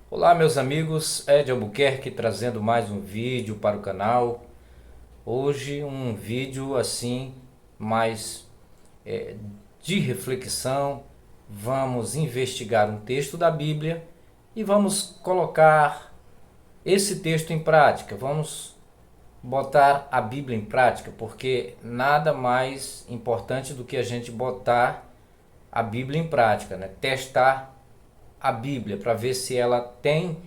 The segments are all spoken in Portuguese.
Olá, meus amigos, Ed Albuquerque trazendo mais um vídeo para o canal. Hoje um vídeo assim mais de reflexão. Vamos investigar um texto da Bíblia e vamos colocar esse texto em prática. Vamos botar a Bíblia em prática, porque nada mais importante do que a gente botar a Bíblia em prática, né? Testar a Bíblia para ver se ela tem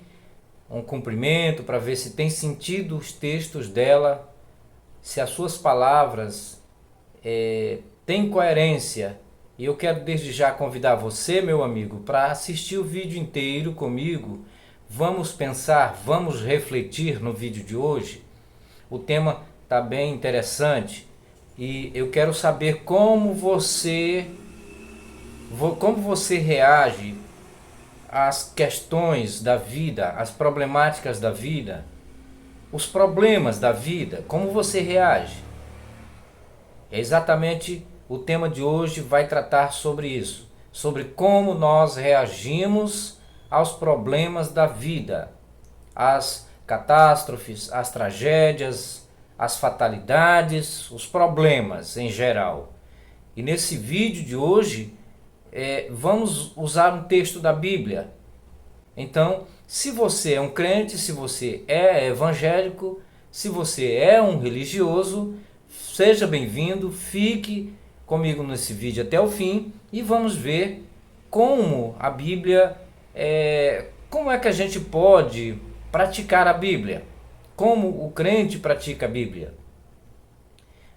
um cumprimento, para ver se tem sentido os textos dela, se as suas palavras têm coerência. E eu quero desde já convidar você, meu amigo, para assistir o vídeo inteiro comigo. Vamos pensar, vamos refletir no vídeo de hoje. O tema está bem interessante e eu quero saber como você reage às questões da vida, às problemáticas da vida, os problemas da vida, como você reage. É exatamente o tema de hoje vai tratar sobre isso, sobre como nós reagimos aos problemas da vida, às catástrofes, às tragédias, às fatalidades, os problemas em geral. E nesse vídeo de hoje, vamos usar um texto da Bíblia. Então, se você é um crente, se você é evangélico, se você é um religioso, seja bem-vindo, fique comigo nesse vídeo até o fim e vamos ver como a Bíblia, como é que a gente pode praticar a Bíblia, como o crente pratica a Bíblia.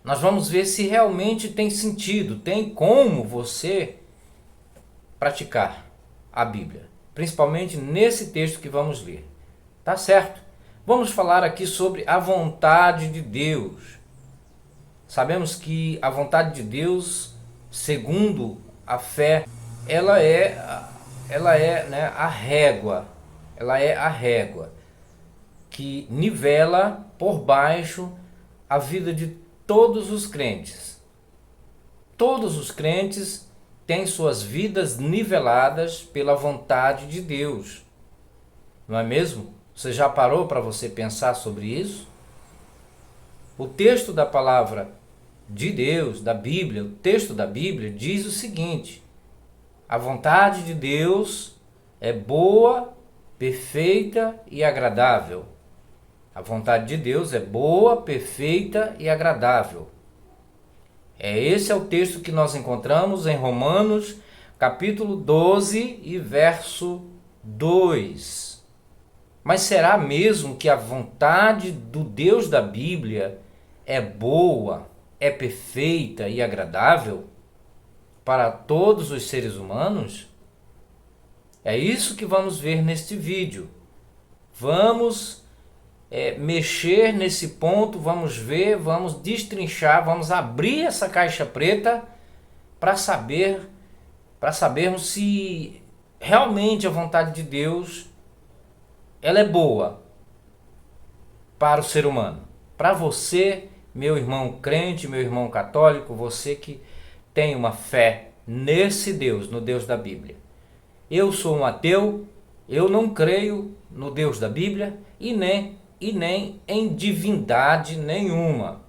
Nós vamos ver se realmente tem sentido, tem como você praticar a Bíblia, principalmente nesse texto que vamos ler. Tá certo? Vamos falar aqui sobre a vontade de Deus. Sabemos que a vontade de Deus, segundo a fé, ela é, né, a régua. Ela é a régua que nivela por baixo a vida de todos os crentes. Todos os crentes têm suas vidas niveladas pela vontade de Deus. Não é mesmo? Você já parou para você pensar sobre isso? O texto da palavra de Deus, da Bíblia, o texto da Bíblia diz o seguinte: a vontade de Deus é boa, perfeita e agradável. A vontade de Deus é boa, perfeita e agradável. Esse é o texto que nós encontramos em Romanos, capítulo 12 e verso 2. Mas será mesmo que a vontade do Deus da Bíblia é boa, é perfeita e agradável para todos os seres humanos? É isso que vamos ver neste vídeo. Vamos mexer nesse ponto, vamos ver, vamos destrinchar, vamos abrir essa caixa preta para sabermos se realmente a vontade de Deus ela é boa para o ser humano. Para você, meu irmão crente, meu irmão católico, você que tem uma fé nesse Deus, no Deus da Bíblia. Eu sou um ateu, eu não creio no Deus da Bíblia e nem em divindade nenhuma.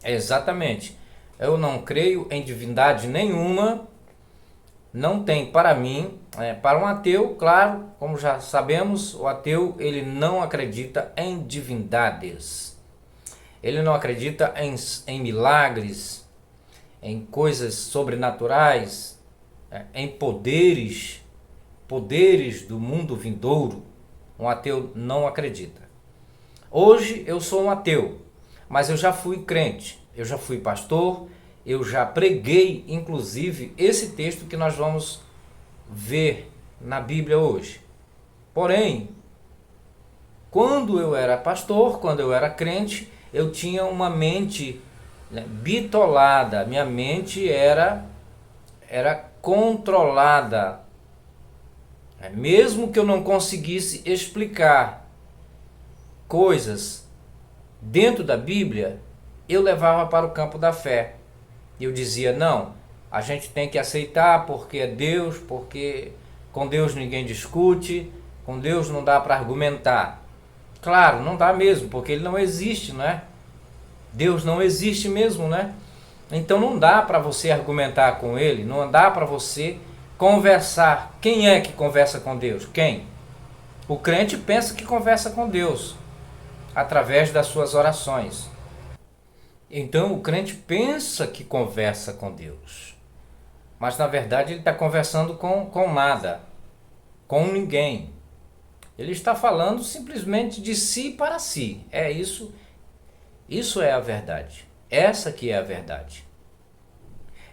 Exatamente. Eu não creio em divindade nenhuma. Não tem para mim, para um ateu, claro, como já sabemos, o ateu ele não acredita em divindades. Ele não acredita em milagres, em coisas sobrenaturais, em poderes do mundo vindouro. Um ateu não acredita. Hoje eu sou um ateu, mas eu já fui crente, eu já fui pastor, eu já preguei, inclusive, esse texto que nós vamos ver na Bíblia hoje. Porém, quando eu era pastor, quando eu era crente, eu tinha uma mente, né, bitolada. Minha mente era controlada. Mesmo que eu não conseguisse explicar coisas dentro da Bíblia, eu levava para o campo da fé. Eu dizia, não, a gente tem que aceitar porque é Deus, porque com Deus ninguém discute, Com Deus não dá para argumentar. Claro, não dá mesmo, porque ele não existe, não é? Deus não existe mesmo, né? Então não dá para você argumentar com ele, não dá para você conversar. Quem é que conversa com Deus? Quem? O crente pensa que conversa com Deus através das suas orações. Então o crente pensa que conversa com Deus, mas na verdade ele está conversando com nada, com ninguém. Ele está falando simplesmente de si para si. É isso. Isso é a verdade. Essa que é a verdade.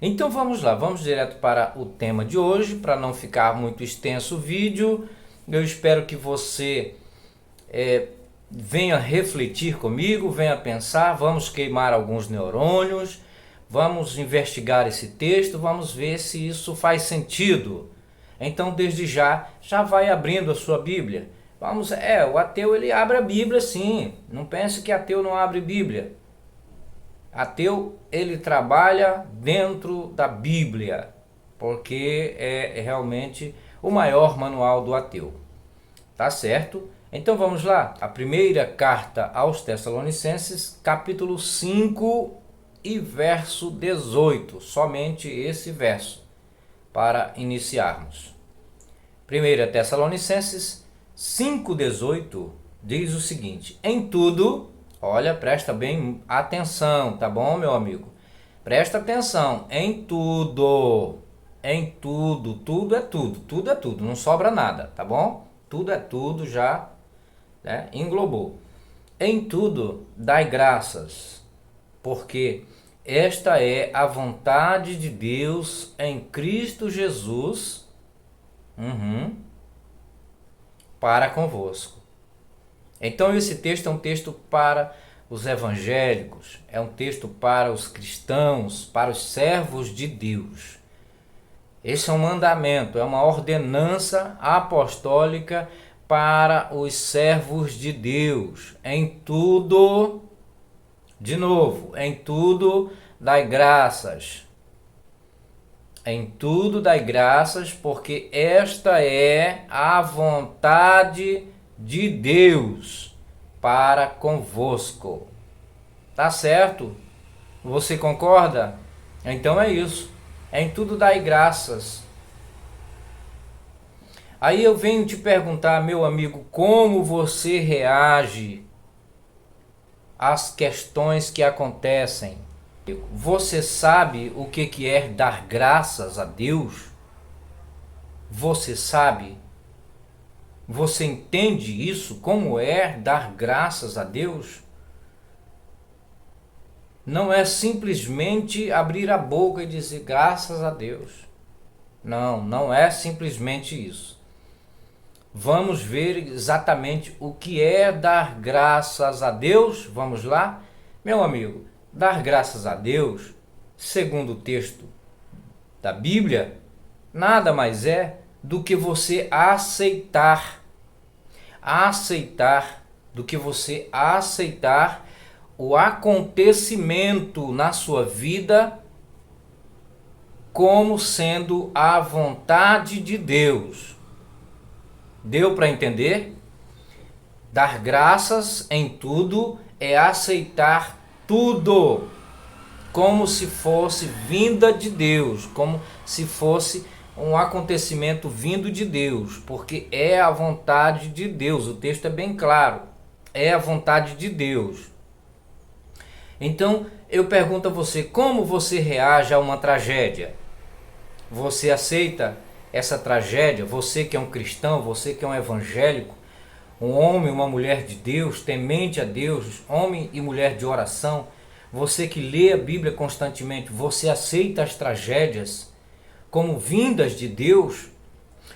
Então vamos lá, vamos direto para o tema de hoje, para não ficar muito extenso o vídeo. Eu espero que você venha refletir comigo, venha pensar, vamos queimar alguns neurônios, vamos investigar esse texto, vamos ver se isso faz sentido. Então desde já vai abrindo a sua Bíblia. O ateu ele abre a Bíblia sim, não pense que ateu não abre Bíblia. Ateu ele trabalha dentro da Bíblia, porque é realmente o maior manual do ateu. Tá certo? Então vamos lá, a primeira carta aos Tessalonicenses, capítulo 5 e verso 18, somente esse verso, para iniciarmos. 1 Tessalonicenses 5,18 diz o seguinte: em tudo, olha, presta bem atenção, tá bom, meu amigo? Presta atenção, em tudo, tudo é tudo, não sobra nada, tá bom? Tudo é tudo já, né? Englobou. Em tudo dai graças, porque esta é a vontade de Deus em Cristo Jesus, para convosco. Então esse texto é um texto para os evangélicos, é um texto para os cristãos, para os servos de Deus. Esse é um mandamento, é uma ordenança apostólica para os servos de Deus. Em tudo, de novo, em tudo dai graças. Em tudo dai graças, porque esta é a vontade de Deus para convosco. Tá certo? Você concorda? Então é isso. Em tudo dai graças. Aí eu venho te perguntar, meu amigo, como você reage às questões que acontecem? Você sabe o que é dar graças a Deus? Você sabe? Você entende isso? Como é dar graças a Deus? Não é simplesmente abrir a boca e dizer graças a Deus. Não, não é simplesmente isso. Vamos ver exatamente o que é dar graças a Deus. Vamos lá? Meu amigo, dar graças a Deus, segundo o texto da Bíblia, nada mais é do que você aceitar o acontecimento na sua vida como sendo a vontade de Deus. Deu para entender? Dar graças em tudo é aceitar tudo como se fosse vinda de Deus, como se fosse um acontecimento vindo de Deus, porque é a vontade de Deus. O texto é bem claro, é a vontade de Deus. Então eu pergunto a você, como você reage a uma tragédia? Você aceita essa tragédia? Você que é um cristão, você que é um evangélico, um homem, uma mulher de Deus, temente a Deus, homem e mulher de oração, você que lê a Bíblia constantemente, você aceita as tragédias como vindas de Deus?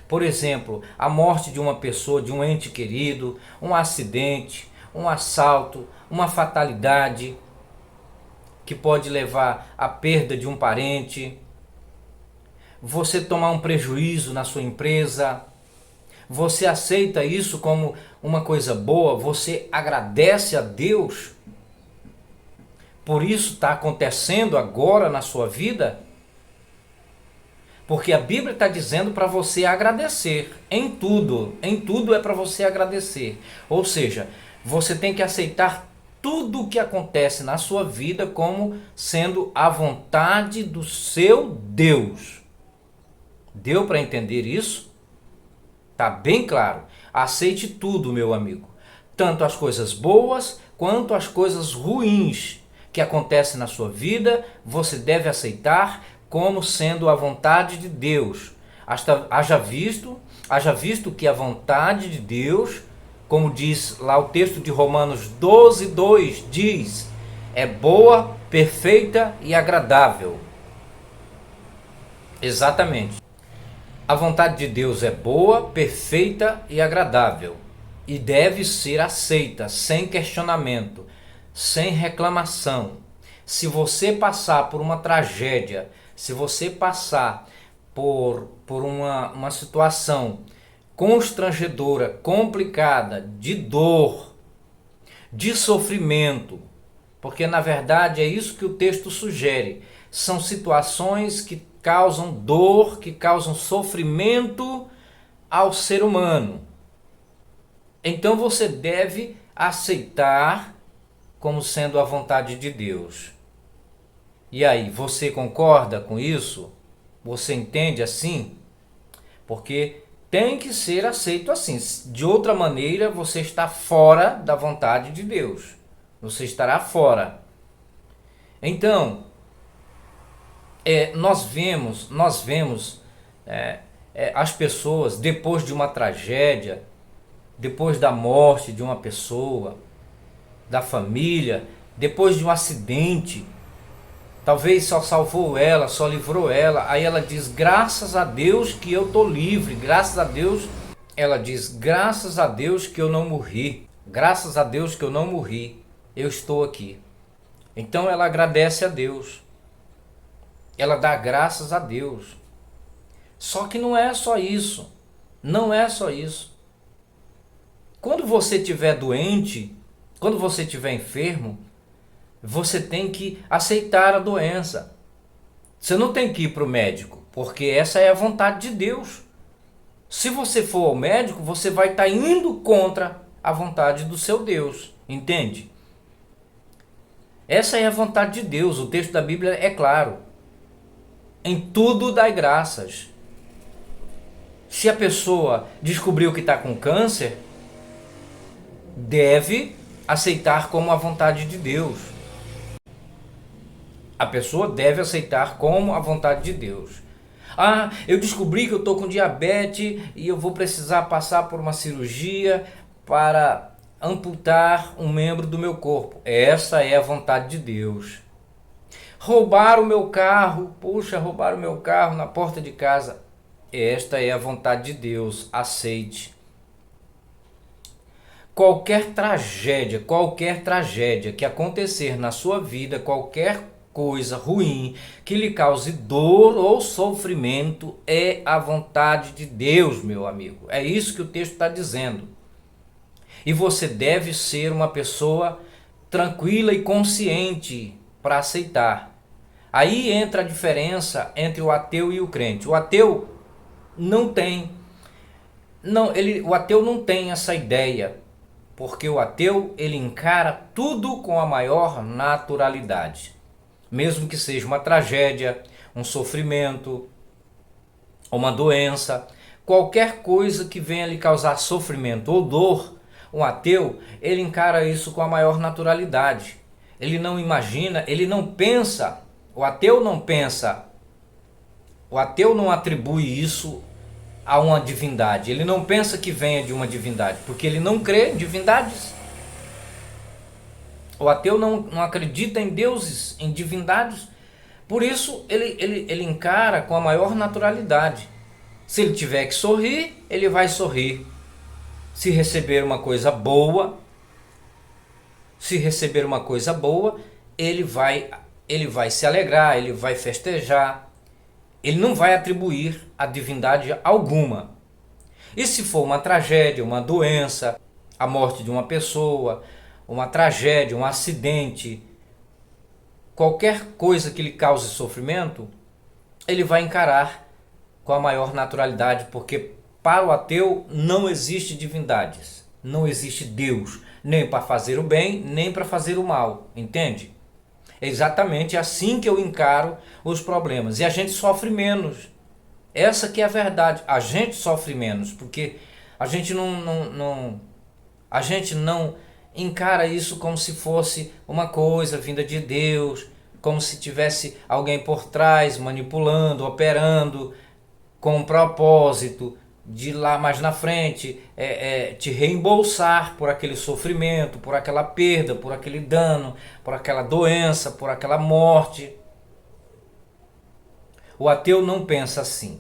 Por exemplo, a morte de uma pessoa, de um ente querido, um acidente, um assalto, uma fatalidade que pode levar à perda de um parente, você tomar um prejuízo na sua empresa. Você aceita isso como uma coisa boa? Você agradece a Deus por isso está acontecendo agora na sua vida? Porque a Bíblia está dizendo para você agradecer em tudo é para você agradecer. Ou seja, você tem que aceitar tudo o que acontece na sua vida como sendo a vontade do seu Deus. Deu para entender isso? Tá bem claro. Aceite tudo, meu amigo. Tanto as coisas boas quanto as coisas ruins que acontecem na sua vida, você deve aceitar como sendo a vontade de Deus. Haja visto que a vontade de Deus, como diz lá o texto de Romanos 12:2, diz, é boa, perfeita e agradável. Exatamente. A vontade de Deus é boa, perfeita e agradável e deve ser aceita sem questionamento, sem reclamação. Se você passar por uma tragédia, se você passar por uma situação constrangedora, complicada, de dor, de sofrimento, porque na verdade é isso que o texto sugere, são situações que causam dor, que causam sofrimento ao ser humano. Então você deve aceitar como sendo a vontade de Deus. E aí, você concorda com isso? Você entende assim? Porque tem que ser aceito assim. De outra maneira, você está fora da vontade de Deus. Você estará fora. Então, nós vemos as pessoas depois de uma tragédia, depois da morte de uma pessoa, da família, depois de um acidente, talvez só salvou ela, só livrou ela, aí ela diz, graças a Deus que eu estou livre, graças a Deus, ela diz, graças a Deus que eu não morri, graças a Deus que eu não morri, eu estou aqui. Então ela agradece a Deus, ela dá graças a Deus. Só que não é só isso, não é só isso. Quando você estiver doente, quando você estiver enfermo, você tem que aceitar a doença. Você não tem que ir para o médico, porque essa é a vontade de Deus. Se você for ao médico, você vai estar indo contra a vontade do seu Deus, entende? Essa é a vontade de Deus, o texto da Bíblia é claro. Em tudo dai graças. Se a pessoa descobriu que está com câncer, deve aceitar como a vontade de Deus. A pessoa deve aceitar como a vontade de Deus. Ah, eu descobri que eu estou com diabetes e eu vou precisar passar por uma cirurgia para amputar um membro do meu corpo. Essa é a vontade de Deus. Roubaram o meu carro, roubaram o meu carro na porta de casa. Esta é a vontade de Deus, aceite. Qualquer tragédia que acontecer na sua vida, qualquer coisa ruim que lhe cause dor ou sofrimento, é a vontade de Deus, meu amigo. É isso que o texto está dizendo. E você deve ser uma pessoa tranquila e consciente para aceitar. Aí entra a diferença entre o ateu e o crente. O ateu não tem essa ideia, porque o ateu ele encara tudo com a maior naturalidade. Mesmo que seja uma tragédia, um sofrimento, uma doença, qualquer coisa que venha lhe causar sofrimento ou dor, um ateu, ele encara isso com a maior naturalidade. Ele não imagina, ele não pensa, o ateu não pensa, o ateu não atribui isso a uma divindade. Ele não pensa que venha de uma divindade, porque ele não crê em divindades. O ateu não acredita em deuses, em divindades. Por isso ele encara com a maior naturalidade. Se ele tiver que sorrir, ele vai sorrir. Se receber uma coisa boa, ele vai se alegrar, ele vai festejar. Ele não vai atribuir a divindade alguma. E se for uma tragédia, uma doença, a morte de uma pessoa, uma tragédia, um acidente, qualquer coisa que lhe cause sofrimento, ele vai encarar com a maior naturalidade, porque para o ateu não existe divindades, não existe Deus, nem para fazer o bem, nem para fazer o mal, entende? É exatamente assim que eu encaro os problemas, e a gente sofre menos. Essa que é a verdade, a gente sofre menos, porque a gente a gente não encara isso como se fosse uma coisa vinda de Deus, como se tivesse alguém por trás manipulando, operando, com um propósito de lá mais na frente te reembolsar por aquele sofrimento, por aquela perda, por aquele dano, por aquela doença, por aquela morte. O ateu não pensa assim.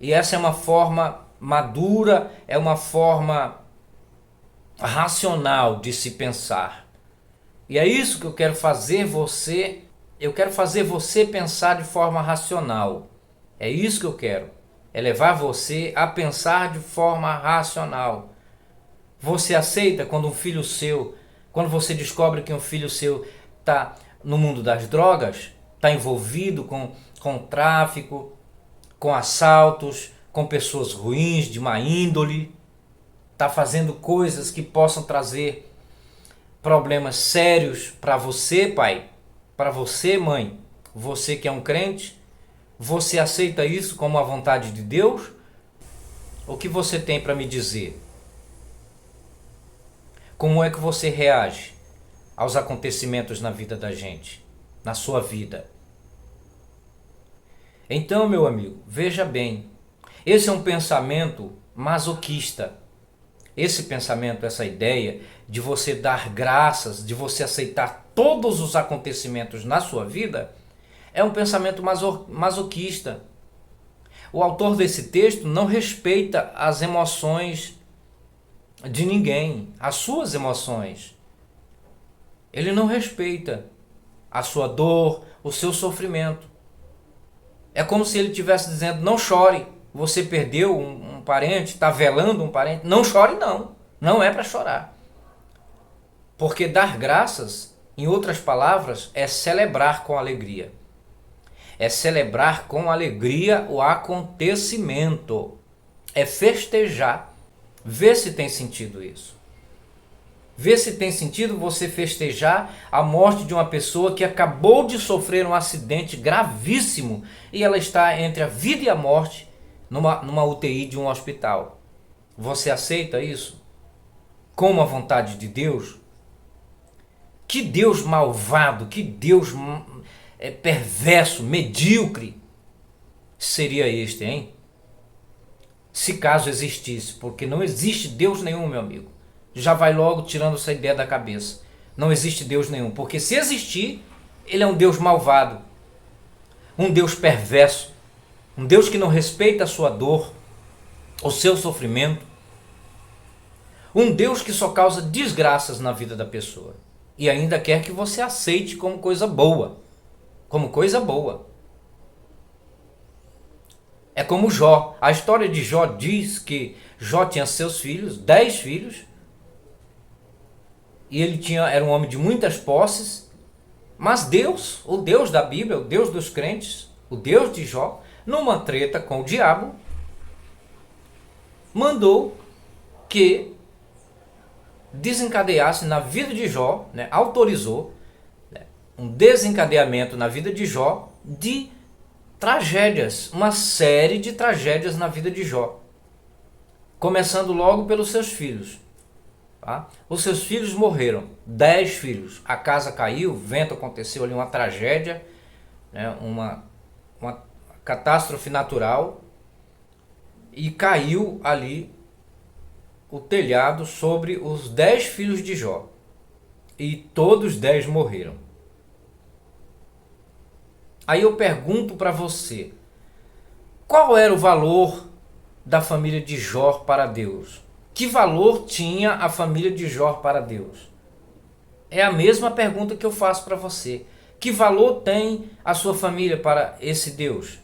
E essa é uma forma madura, é uma forma racional de se pensar. E é isso que eu quero fazer você. Eu quero fazer você pensar de forma racional. É isso que eu quero. É levar você a pensar de forma racional. Você aceita quando quando você descobre que um filho seu está no mundo das drogas, está envolvido com tráfico, com assaltos, com pessoas ruins, de má índole, está fazendo coisas que possam trazer problemas sérios para você, pai, para você, mãe, você que é um crente? Você aceita isso como a vontade de Deus? O que você tem para me dizer? Como é que você reage aos acontecimentos na vida da gente, na sua vida? Então, meu amigo, veja bem, esse é um pensamento masoquista. Esse pensamento, essa ideia de você dar graças, de você aceitar todos os acontecimentos na sua vida, é um pensamento masoquista. O autor desse texto não respeita as emoções de ninguém, as suas emoções. Ele não respeita a sua dor, o seu sofrimento. É como se ele estivesse dizendo: não chore, você perdeu um parente, está velando um parente, não chore não, não é para chorar. Porque dar graças, em outras palavras, é celebrar com alegria. É celebrar com alegria o acontecimento. É festejar. Vê se tem sentido isso. Vê se tem sentido você festejar a morte de uma pessoa que acabou de sofrer um acidente gravíssimo e ela está entre a vida e a morte numa UTI de um hospital. Você aceita isso? Como a vontade de Deus? Que Deus malvado, que Deus perverso, medíocre seria este, hein? Se caso existisse, porque não existe Deus nenhum, meu amigo. Já vai logo tirando essa ideia da cabeça. Não existe Deus nenhum, porque se existir, ele é um Deus malvado, um Deus perverso, um Deus que não respeita a sua dor, o seu sofrimento, um Deus que só causa desgraças na vida da pessoa e ainda quer que você aceite como coisa boa. Como coisa boa. É como Jó. A história de Jó diz que Jó tinha seus filhos, 10 filhos, e ele era um homem de muitas posses, mas Deus, o Deus da Bíblia, o Deus dos crentes, o Deus de Jó, numa treta com o diabo, mandou que desencadeasse na vida de Jó, autorizou um desencadeamento na vida de Jó de tragédias, uma série de tragédias na vida de Jó. Começando logo pelos seus filhos. Tá? Os seus filhos morreram, 10 filhos. A casa caiu, vento aconteceu ali, uma tragédia, uma catástrofe natural. E caiu ali o telhado sobre os 10 filhos de Jó. E todos 10 morreram. Aí eu pergunto para você, qual era o valor da família de Jó para Deus? Que valor tinha a família de Jó para Deus? É a mesma pergunta que eu faço para você. Que valor tem a sua família para esse Deus?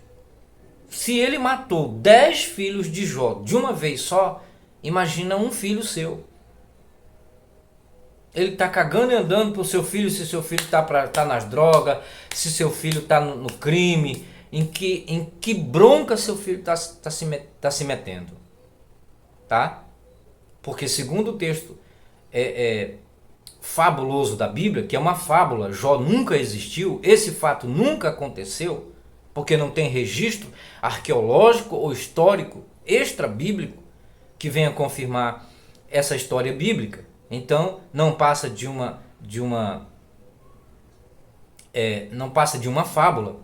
Se ele matou 10 filhos de Jó de uma vez só, imagina um filho seu. Ele está cagando e andando para o seu filho, se seu filho está nas drogas, se seu filho está no crime, em que bronca seu filho tá se metendo, tá? Porque segundo o texto fabuloso da Bíblia, que é uma fábula, Jó nunca existiu, esse fato nunca aconteceu, porque não tem registro arqueológico ou histórico extra-bíblico que venha confirmar essa história bíblica. Então não passa de uma não passa de uma fábula,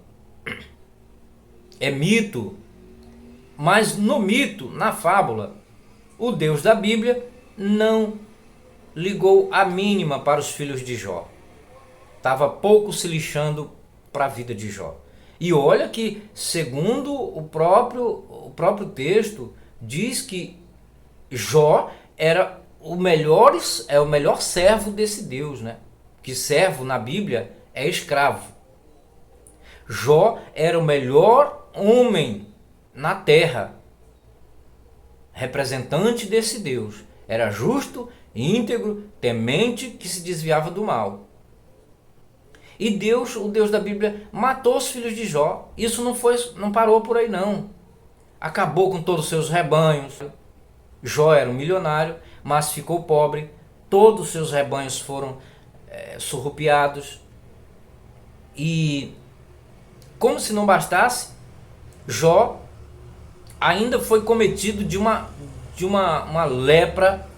é mito, mas no mito, na fábula, o Deus da Bíblia não ligou a mínima para os filhos de Jó. Estava pouco se lixando para a vida de Jó. E olha que, segundo o próprio texto, diz que Jó era o melhor servo desse Deus, né? Que servo na Bíblia é escravo. Jó era o melhor homem na terra, representante desse Deus. Era justo, íntegro, temente, que se desviava do mal. E Deus, o Deus da Bíblia, matou os filhos de Jó. Isso não parou por aí não. Acabou com todos os seus rebanhos. Jó era um milionário, mas ficou pobre. Todos os seus rebanhos foram surrupiados. E como se não bastasse, Jó ainda foi cometido de uma lepra